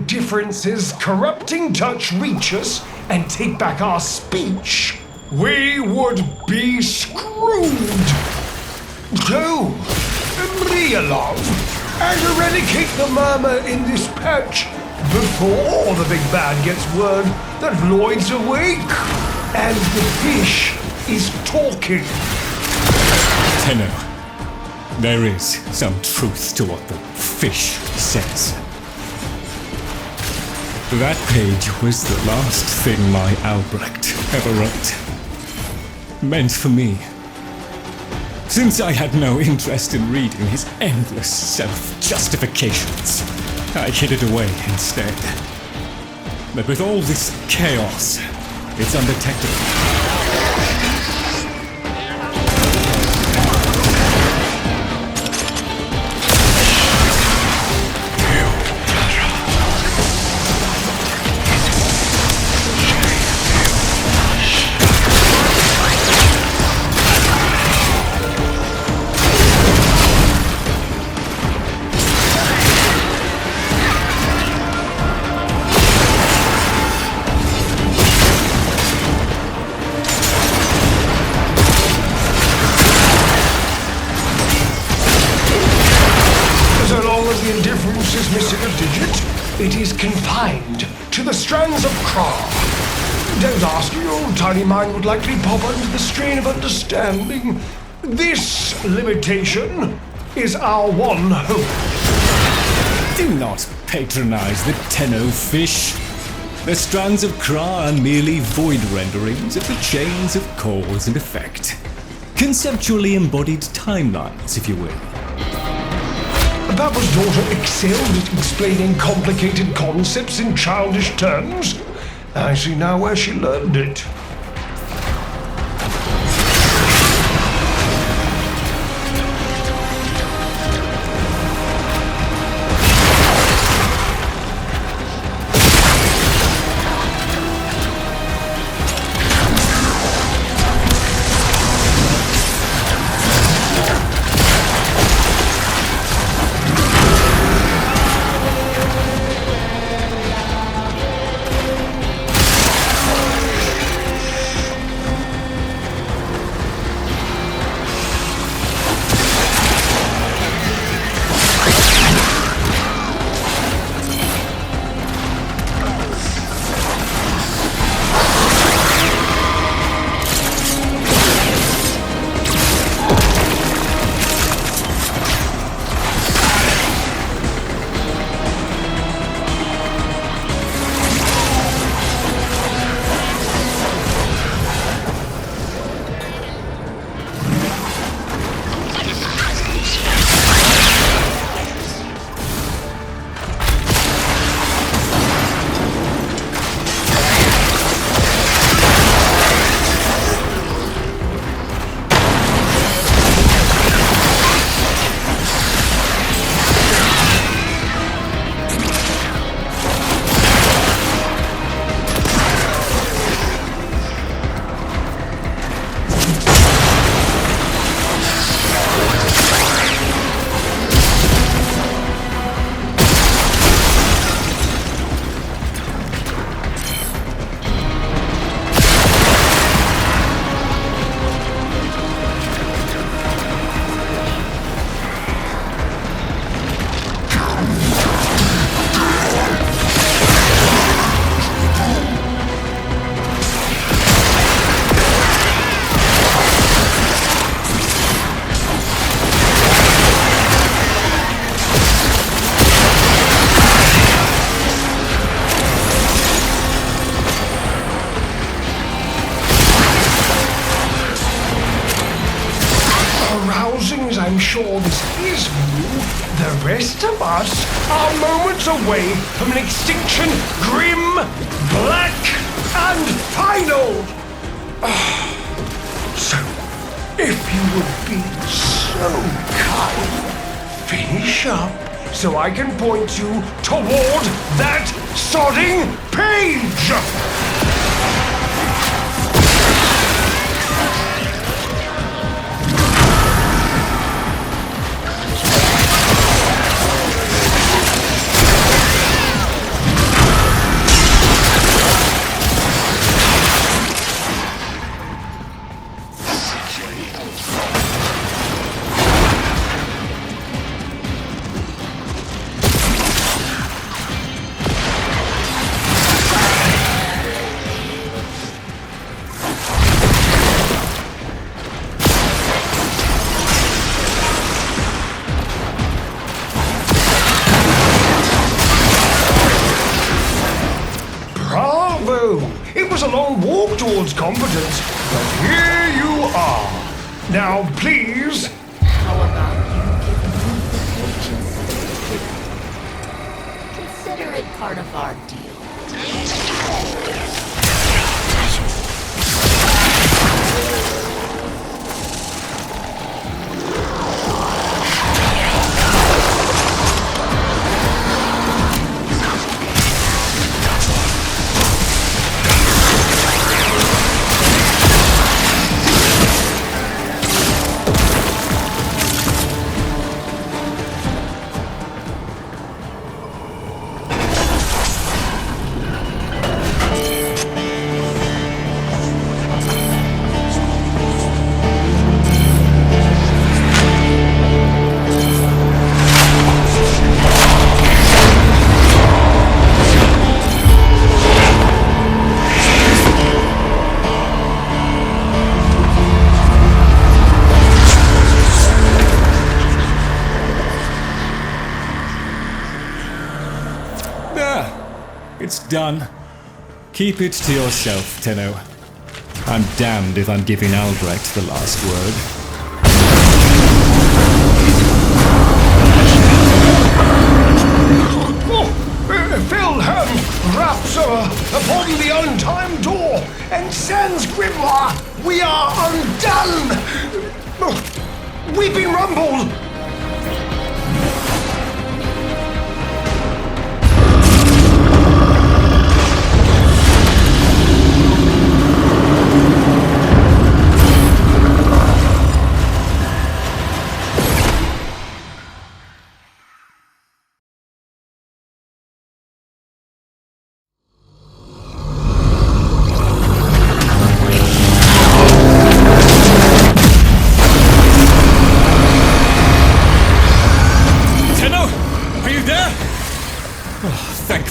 indifference's corrupting touch reach us and take back our speech, we would be screwed. So, Maria love, and eradicate the murmur in this patch before the big bad gets word that Lloyd's awake and the fish is talking. Tenno, there is some truth to what the fish says. That page was the last thing my Albrecht ever wrote. Meant for me. Since I had no interest in reading his endless self-justifications, I hid it away instead. But with all this chaos, it's undetectable. Is missing a digit, it is confined to the strands of Kra. Don't ask, your tiny mind would likely pop under the strain of understanding. This limitation is our one hope. Do not patronize the Tenno fish. The strands of Kra are merely void renderings of the chains of cause and effect. Conceptually embodied timelines, if you will. Papa's daughter excelled at explaining complicated concepts in childish terms. I see now where she learned it. I'm sure this is new. The rest of us are moments away from an extinction grim, black, and final. So, if you would be so kind, finish up so I can point you toward that sodding page! was a long walk towards competence, but here you are. Now, please. How about you give me the patience certificate? Consider it part of our deal. It's done. Keep it to yourself, Tenno. I'm damned if I'm giving Albrecht the last word. Wilhelm raps upon the untimed door, and sans grimoire, we are undone! Weeping Rumble!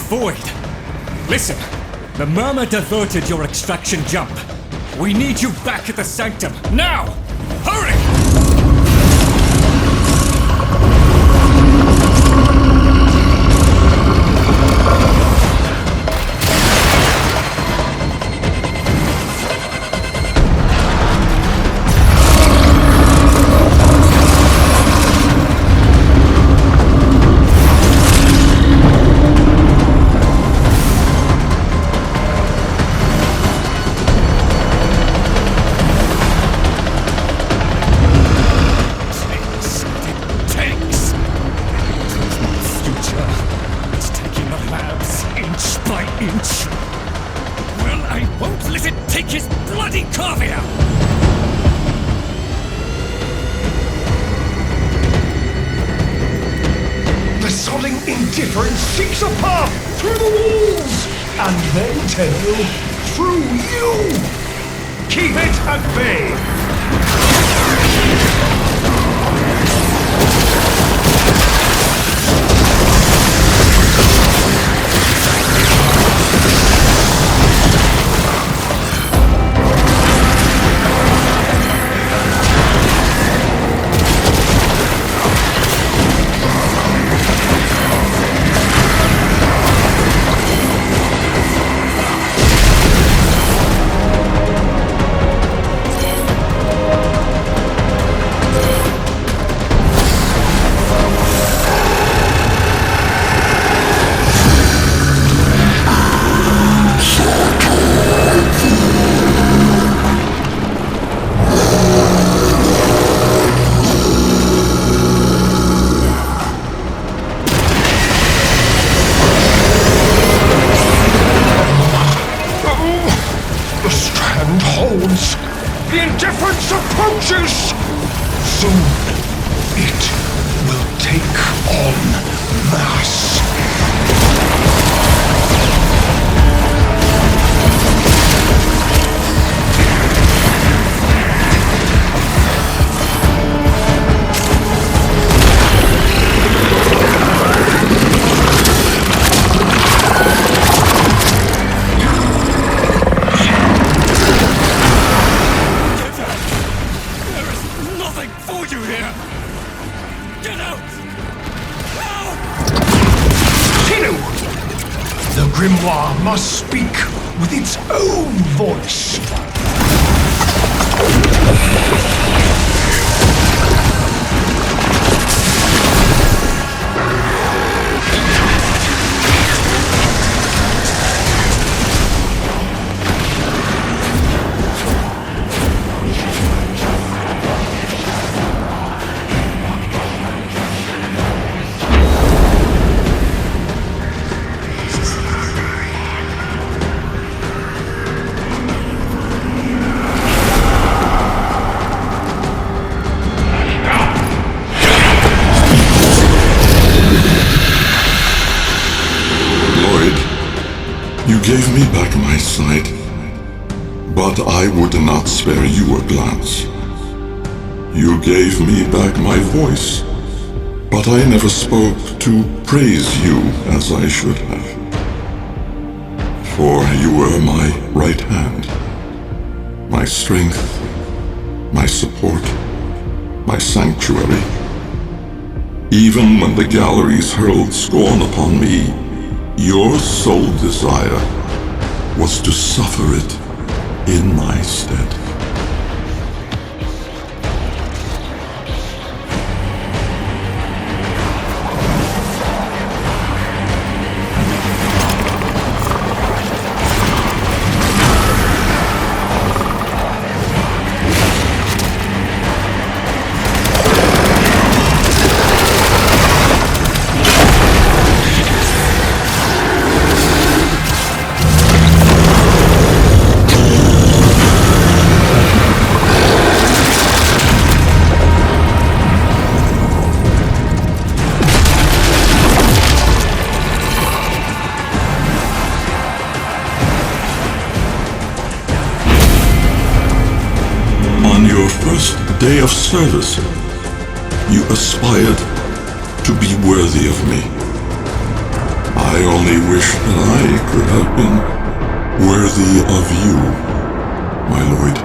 Void! Listen, the Murmur diverted your extraction jump. We need you back at the Sanctum, now! Hurry! Indifference seeks a path through the walls, and then, Tenno, through you! Keep it at bay! grimoire must speak with its own voice. You gave me back my sight, but I would not spare you a glance. You gave me back my voice, but I never spoke to praise you as I should have. For you were my right hand, my strength, my support, my sanctuary. Even when the galleries hurled scorn upon me, your sole desire was to suffer it in my stead. On your first day of service, you aspired to be worthy of me. I only wish that I could have been worthy of you, my lord.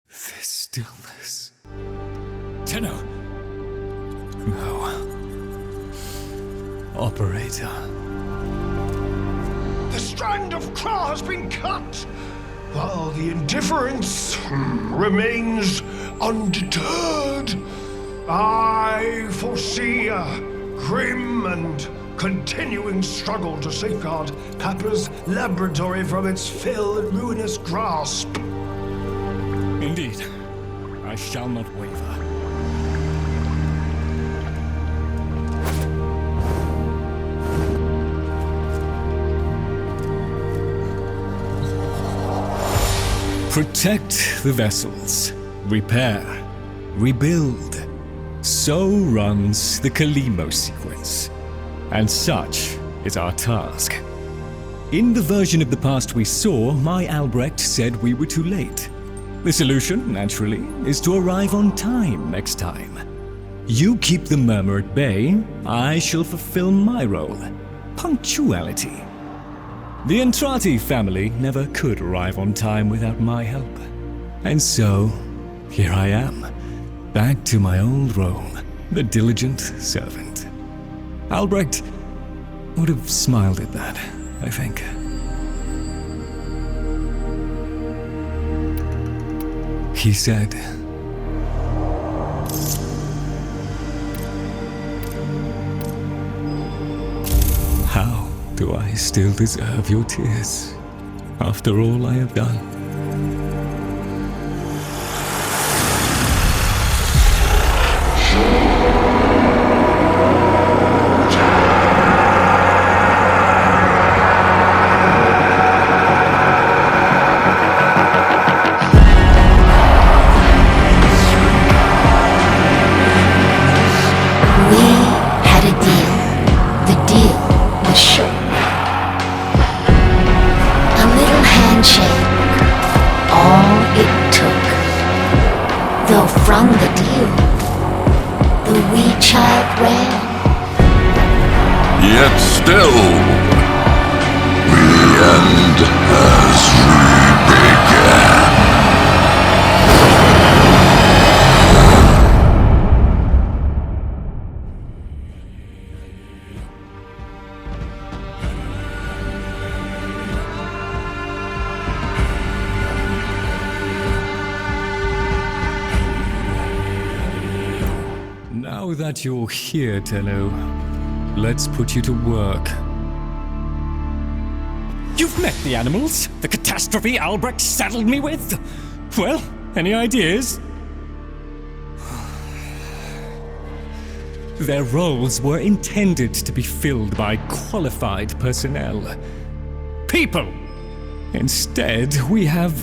This stillness. Tenno. No. Operator. The strand of claw has been cut! while the indifference remains undeterred, I foresee a grim and continuing struggle to safeguard Papa's laboratory from its fell and ruinous grasp. Indeed, I shall not waver. Protect the vessels, repair, rebuild. So runs the Kalimo sequence. And such is our task. In the version of the past we saw, my Albrecht said we were too late. The solution, naturally, is to arrive on time next time. You keep the murmur at bay, I shall fulfill my role. Punctuality. The Entrati family never could arrive on time without my help. And so, here I am, back to my old role, the diligent servant. Albrecht would have smiled at that, I think. He said, "How do I still deserve your tears after all I have done?" From the deal, the wee child ran. Yet still, the end has re-began. Now that you're here, Tenno, let's put you to work. You've met the animals? The catastrophe Albrecht saddled me with? Well, any ideas? Their roles were intended to be filled by qualified personnel. People! Instead, we have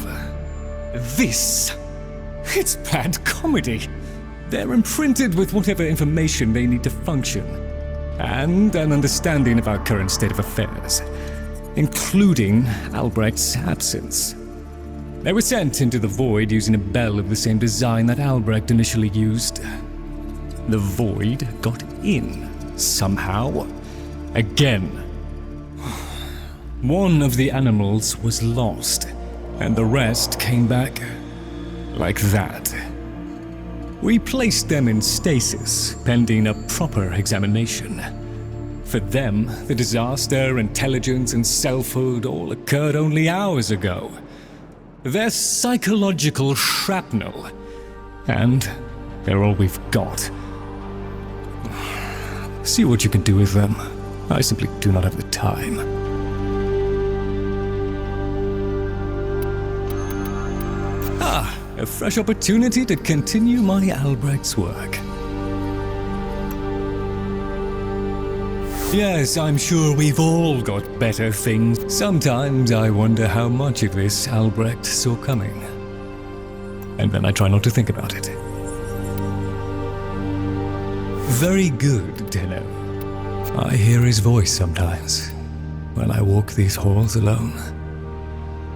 this. It's bad comedy. They're imprinted with whatever information they need to function, and an understanding of our current state of affairs, including Albrecht's absence. They were sent into the void using a bell of the same design that Albrecht initially used. The void got in, somehow. Again. One of the animals was lost, and the rest came back like that. We placed them in stasis, pending a proper examination. For them, the disaster, intelligence, and selfhood all occurred only hours ago. They're psychological shrapnel, and they're all we've got. See what you can do with them. I simply do not have the time. A fresh opportunity to continue my Albrecht's work. Yes, I'm sure we've all got better things. Sometimes I wonder how much of this Albrecht saw coming. And then I try not to think about it. Very good, Tenno. I hear his voice sometimes when I walk these halls alone.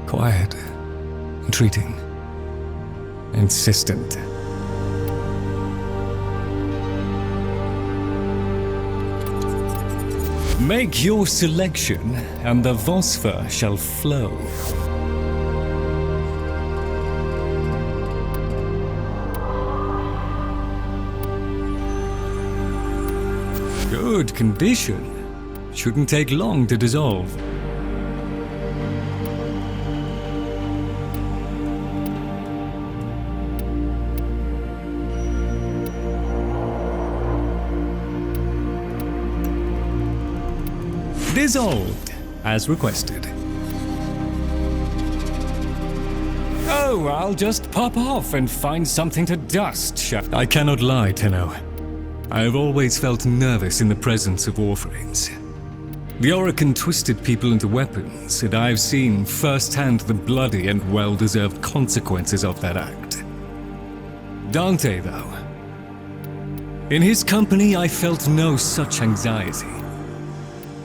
Quiet, entreating. Insistent. Make your selection, and the Vosper shall flow. Good condition. Shouldn't take long to dissolve. Dissolved, as requested. Oh, I'll just pop off and find something to dust, shall I cannot lie, Tenno. I have always felt nervous in the presence of Warframes. The Orokin twisted people into weapons, and I've seen firsthand the bloody and well-deserved consequences of that act. Dante, though. In his company, I felt no such anxiety.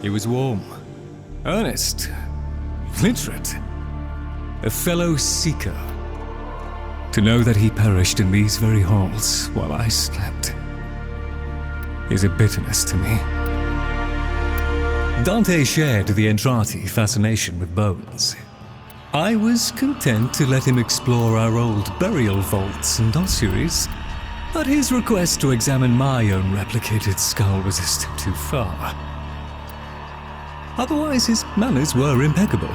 He was warm, earnest, literate, a fellow seeker. To know that he perished in these very halls while I slept is a bitterness to me. Dante shared the Entrati fascination with bones. I was content to let him explore our old burial vaults and ossuaries, but his request to examine my own replicated skull was a step too far. Otherwise, his manners were impeccable.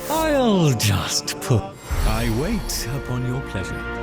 I'll just put... I wait upon your pleasure.